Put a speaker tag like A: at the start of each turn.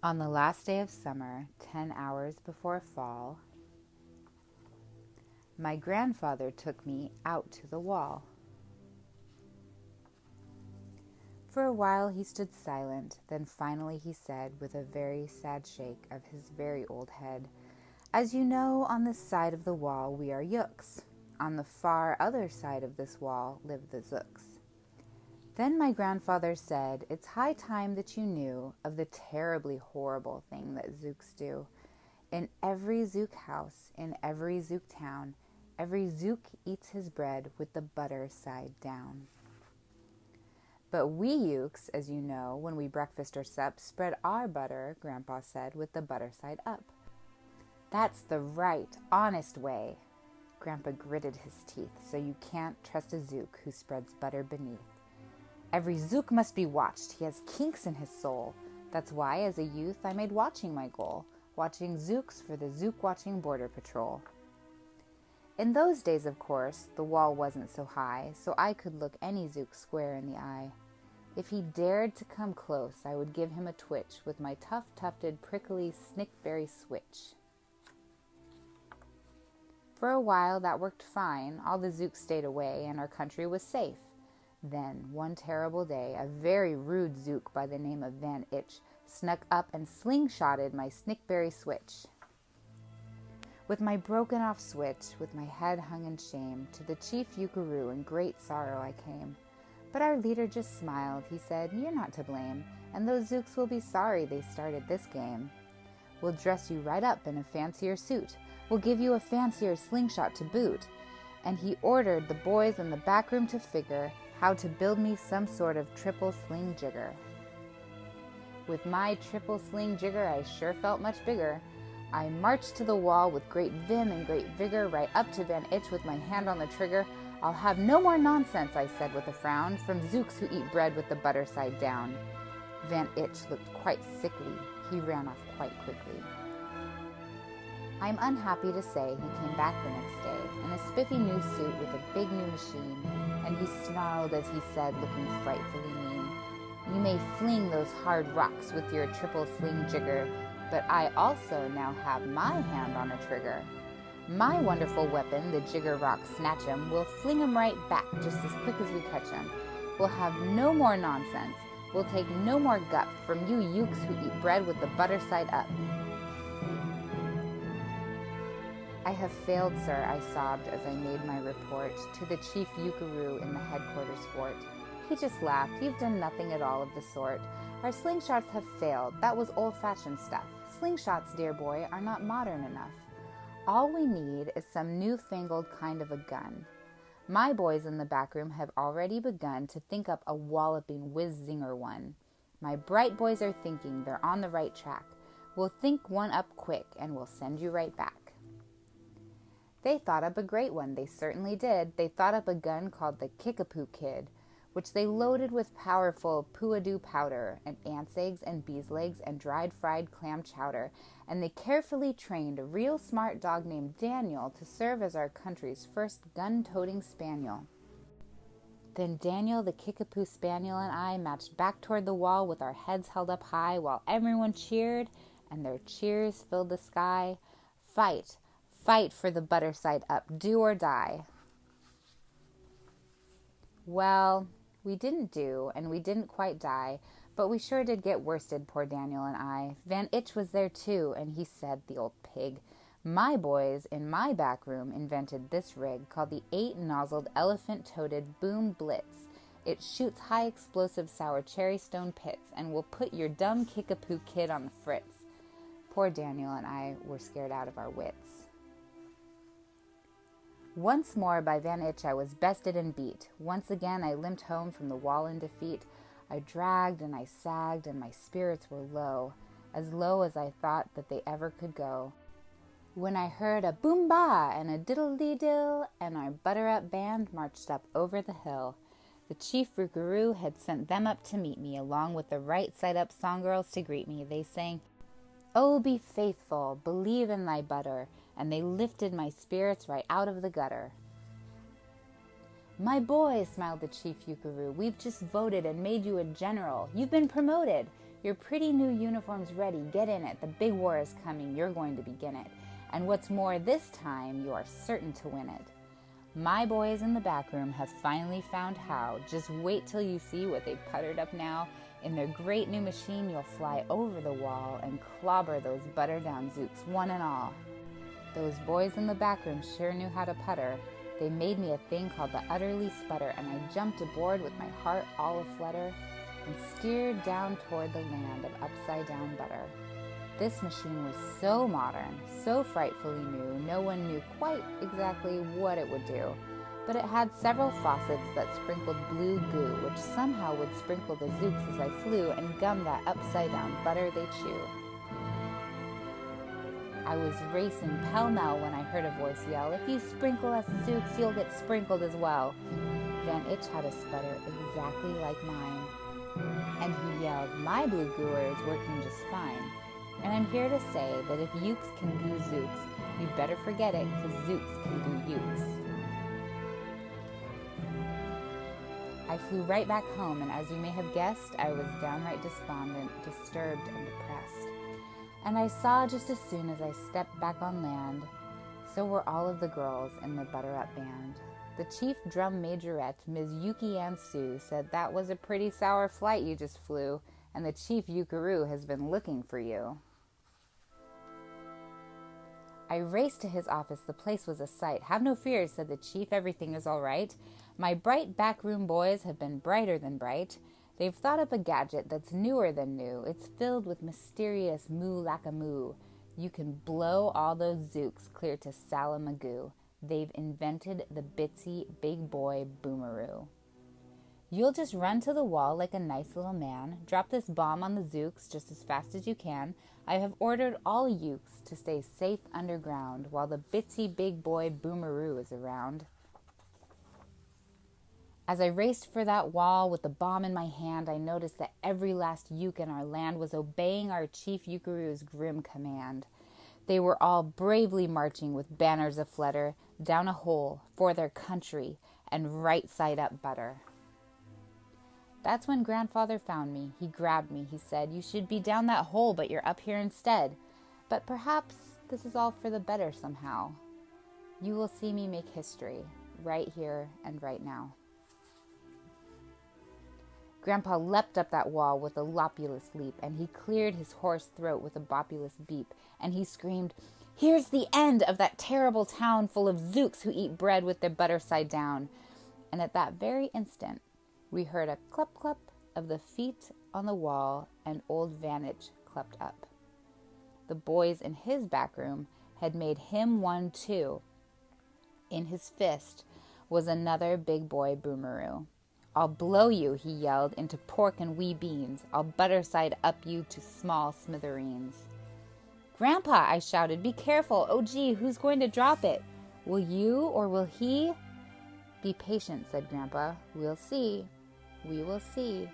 A: On the last day of summer, 10 hours before fall, my grandfather took me out to the wall. For a while he stood silent, then finally he said, with a very sad shake of his very old head, "As you know, on this side of the wall we are Yooks. On the far other side of this wall live the Zooks." Then my grandfather said, "It's high time that you knew of the terribly horrible thing that Zooks do. In every Zook house, in every Zook town, every Zook eats his bread with the butter side down. But we Yooks, as you know, when we breakfast or sup, spread our butter," Grandpa said, "with the butter side up. That's the right, honest way." Grandpa gritted his teeth, "So you can't trust a Zook who spreads butter beneath. Every Zook must be watched. He has kinks in his soul. That's why, as a youth, I made watching my goal, watching Zooks for the Zook Watching Border Patrol." In those days, of course, the wall wasn't so high, so I could look any Zook square in the eye. If he dared to come close, I would give him a twitch with my tough-tufted, prickly snickberry switch. For a while that worked fine. All the Zooks stayed away, and our country was safe. Then, one terrible day, a very rude Zook by the name of Van Itch snuck up and slingshotted my snickberry switch. With my broken-off switch, with my head hung in shame, to the chief Yukaroo in great sorrow I came. But our leader just smiled. He said, "You're not to blame, and those Zooks will be sorry they started this game. We'll dress you right up in a fancier suit. We'll give you a fancier slingshot to boot." And he ordered the boys in the back room to figure how to build me some sort of triple sling jigger. With my triple sling jigger, I sure felt much bigger. I marched to the wall with great vim and great vigor, right up to Van Itch with my hand on the trigger. "I'll have no more nonsense," I said with a frown, "from Zooks who eat bread with the butter side down." Van Itch looked quite sickly. He ran off quite quickly. I'm unhappy to say he came back the next day in a spiffy new suit with a big new machine, and he snarled as he said, looking frightfully mean, "You may fling those hard rocks with your triple sling jigger, but I also now have my hand on a trigger. My wonderful weapon, the jigger rock snatch'em, will fling 'em right back just as quick as we catch 'em. We'll have no more nonsense. We'll take no more gup from you Yooks who eat bread with the butter side up." "I have failed, sir," I sobbed as I made my report to the chief Yukaroo in the headquarters fort. He just laughed. "You've done nothing at all of the sort. Our slingshots have failed. That was old-fashioned stuff. Slingshots, dear boy, are not modern enough. All we need is some newfangled kind of a gun. My boys in the back room have already begun to think up a walloping whiz-zinger one. My bright boys are thinking. They're on the right track. We'll think one up quick, and we'll send you right back." They thought up a great one. They certainly did. They thought up a gun called the Kickapoo Kid, which they loaded with powerful puadoo powder and ants' eggs and bees' legs and dried fried clam chowder, and they carefully trained a real smart dog named Daniel to serve as our country's first gun-toting spaniel. Then Daniel the Kickapoo Spaniel and I marched back toward the wall with our heads held up high while everyone cheered, and their cheers filled the sky. "Fight! Fight for the butter side up, do or die." Well, we didn't do, and we didn't quite die, but we sure did get worsted, poor Daniel and I. Van Itch was there too, and he said, the old pig, "My boys in my back room invented this rig called the 8-nozzled elephant-toted Boom Blitz. It shoots high explosive sour cherry stone pits and will put your dumb Kickapoo Kid on the fritz." Poor Daniel and I were scared out of our wits. Once more by Van Itch I was bested and beat. Once again I limped home from the wall in defeat. I dragged and I sagged and my spirits were low as I thought that they ever could go, when I heard a boom-ba and a diddle-dee-dill, and our butter-up band marched up over the hill. The chief Rookaroo had sent them up to meet me, along with the right-side-up songgirls to greet me. They sang, "Oh, be faithful, believe in thy butter," and they lifted my spirits right out of the gutter. "My boy," smiled the chief Yukaroo, "we've just voted and made you a general. You've been promoted. Your pretty new uniform's ready. Get in it. The big war is coming. You're going to begin it. And what's more, this time you are certain to win it. My boys in the back room have finally found how. Just wait till you see what they've puttered up now. In their great new machine, you'll fly over the wall and clobber those butter-down zooks, one and all. Those boys in the back room sure knew how to putter. They made me a thing called the utterly sputter, and I jumped aboard with my heart all aflutter and steered down toward the land of upside-down butter. This machine was so modern, so frightfully new, no one knew quite exactly what it would do. But it had several faucets that sprinkled blue goo, which somehow would sprinkle the zooks as I flew and gum that upside-down butter they chew. I was racing pell-mell when I heard a voice yell, "If you sprinkle us zooks, you'll get sprinkled as well." Van Itch had a sputter exactly like mine. And he yelled, "My blue gooer is working just fine. And I'm here to say that if Ukes can goo zooks, you'd better forget it, because zooks can goo Ukes." I flew right back home, and as you may have guessed, I was downright despondent, disturbed, and depressed. And I saw just as soon as I stepped back on land, so were all of the girls in the Butter Up Band. The chief drum majorette, Ms. Yuki Ann Sue, said that was a pretty sour flight you just flew, and the chief Ukaroo has been looking for you. I raced to his office. The place was a sight. "Have no fears," said the chief. "Everything is all right. My bright backroom boys have been brighter than bright. They've thought up a gadget that's newer than new. It's filled with mysterious moo-lacka-moo. You can blow all those zooks clear to Salamagoo. They've invented the Bitsy Big Boy Boomeroo. You'll just run to the wall like a nice little man. Drop this bomb on the zooks just as fast as you can. I have ordered all Ukes to stay safe underground while the Bitsy Big Boy Boomeroo is around." As I raced for that wall with the bomb in my hand, I noticed that every last Uke in our land was obeying our chief Ukaroo's grim command. They were all bravely marching with banners aflutter down a hole for their country and right side up butter. That's when Grandfather found me. He grabbed me. He said, "You should be down that hole, but you're up here instead. But perhaps this is all for the better somehow. You will see me make history right here and right now." Grandpa leapt up that wall with a lopulous leap, and he cleared his hoarse throat with a bopulous beep, and he screamed, "Here's the end of that terrible town full of zooks who eat bread with their butter side down." And at that very instant, we heard a clup-clup of the feet on the wall, and old Van Itch clumped up. The boys in his back room had made him one too. In his fist was another big boy boomeroo. "I'll blow you," he yelled, "into pork and wee beans. I'll butter side up you to small smithereens." "Grandpa," I shouted, "be careful. Oh, gee, who's going to drop it? Will you or will he?" "Be patient," said Grandpa. "We'll see. We will see."